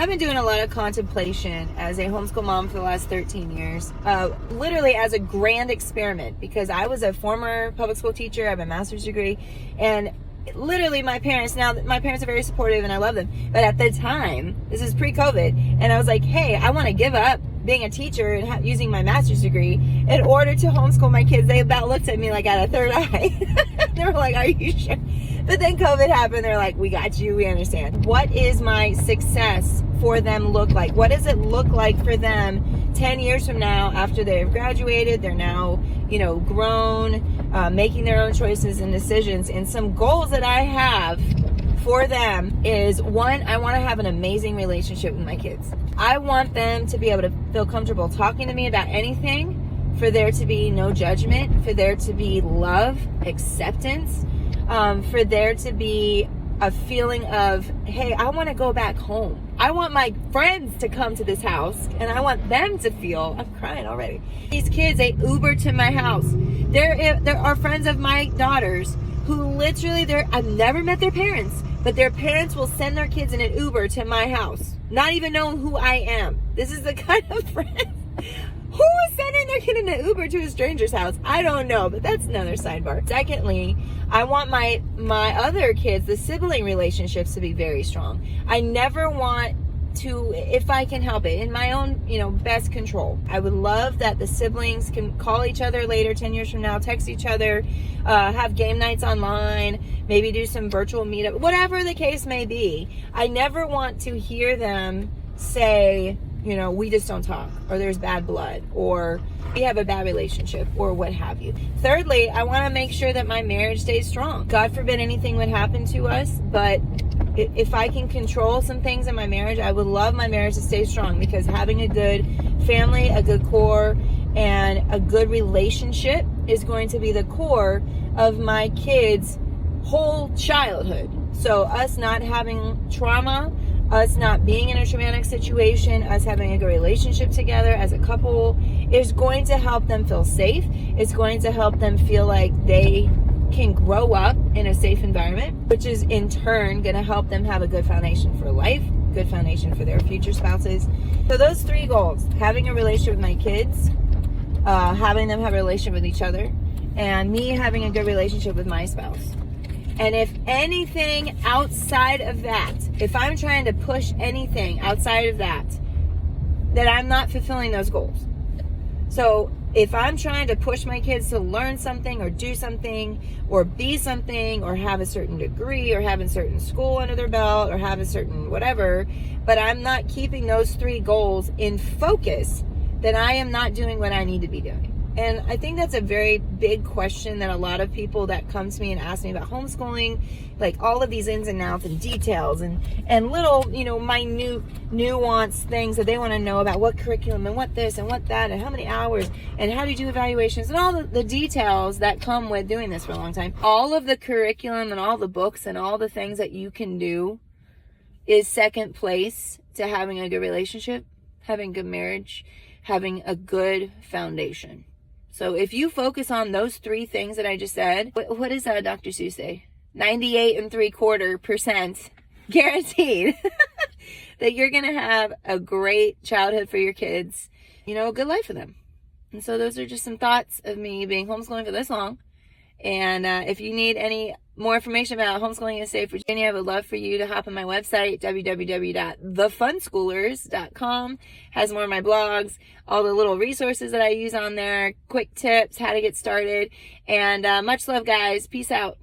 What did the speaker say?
I've been doing a lot of contemplation as a homeschool mom for the last 13 years, literally as a grand experiment, because I was a former public school teacher. I have a master's degree, and literally my parents are very supportive and I love them. But at the time, this is pre-COVID, and I was like, hey, I want to give up being a teacher and using my master's degree in order to homeschool my kids. They about looked at me like I had a third eye. They were like, are you sure? But then COVID happened. They're like, we got you. We understand. What is my success for them look like? What does it look like for them 10 years from now after they've graduated? They're now, grown, making their own choices and decisions. And some goals that I have for them is, one, I want to have an amazing relationship with my kids. I want them to be able to feel comfortable talking to me about anything, for there to be no judgment, for there to be love, acceptance, for there to be a feeling of, hey, I want to go back home. I want my friends to come to this house, and I want them to feel, I'm crying already. These kids, they Uber to my house. There are friends of my daughters who literally, I've never met their parents, but their parents will send their kids in an Uber to my house, not even knowing who I am. This is the kind of friend. Who is sending their kid in an Uber to a stranger's house? I don't know, but that's another sidebar. Secondly, I want my other kids, the sibling relationships, to be very strong. I never want to, if I can help it, in my own, best control. I would love that the siblings can call each other later, 10 years from now, text each other, have game nights online, maybe do some virtual meetup, whatever the case may be. I never want to hear them say, we just don't talk, or there's bad blood, or we have a bad relationship, or what have you. Thirdly, I want to make sure that my marriage stays strong. God forbid anything would happen to us, but if I can control some things in my marriage, I would love my marriage to stay strong, because having a good family, a good core, and a good relationship is going to be the core of my kids' whole childhood. So us not having trauma, us not being in a traumatic situation, us having a good relationship together as a couple is going to help them feel safe. It's going to help them feel like they can grow up in a safe environment, which is in turn going to help them have a good foundation for life, good foundation for their future spouses. So those three goals: having a relationship with my kids, having them have a relationship with each other, and me having a good relationship with my spouse. And if anything outside of that, if I'm trying to push anything outside of that, then I'm not fulfilling those goals. So if I'm trying to push my kids to learn something or do something or be something or have a certain degree or have a certain school under their belt or have a certain whatever, but I'm not keeping those three goals in focus, then I am not doing what I need to be doing. And I think that's a very big question that a lot of people that come to me and ask me about homeschooling, like all of these ins and outs and details and little, minute nuanced things that they want to know about what curriculum and what this and what that and how many hours and how do you do evaluations and all the details that come with doing this for a long time. All of the curriculum and all the books and all the things that you can do is second place to having a good relationship, having a good marriage, having a good foundation. So if you focus on those three things that I just said, what does Dr. Seuss say? 98.75% guaranteed that you're going to have a great childhood for your kids, a good life for them. And so those are just some thoughts of me being homeschooling for this long. And if you need any more information about homeschooling in the state of Virginia, I would love for you to hop on my website, www.thefunschoolers.com. Has more of my blogs, all the little resources that I use on there, quick tips, how to get started. And much love, guys. Peace out.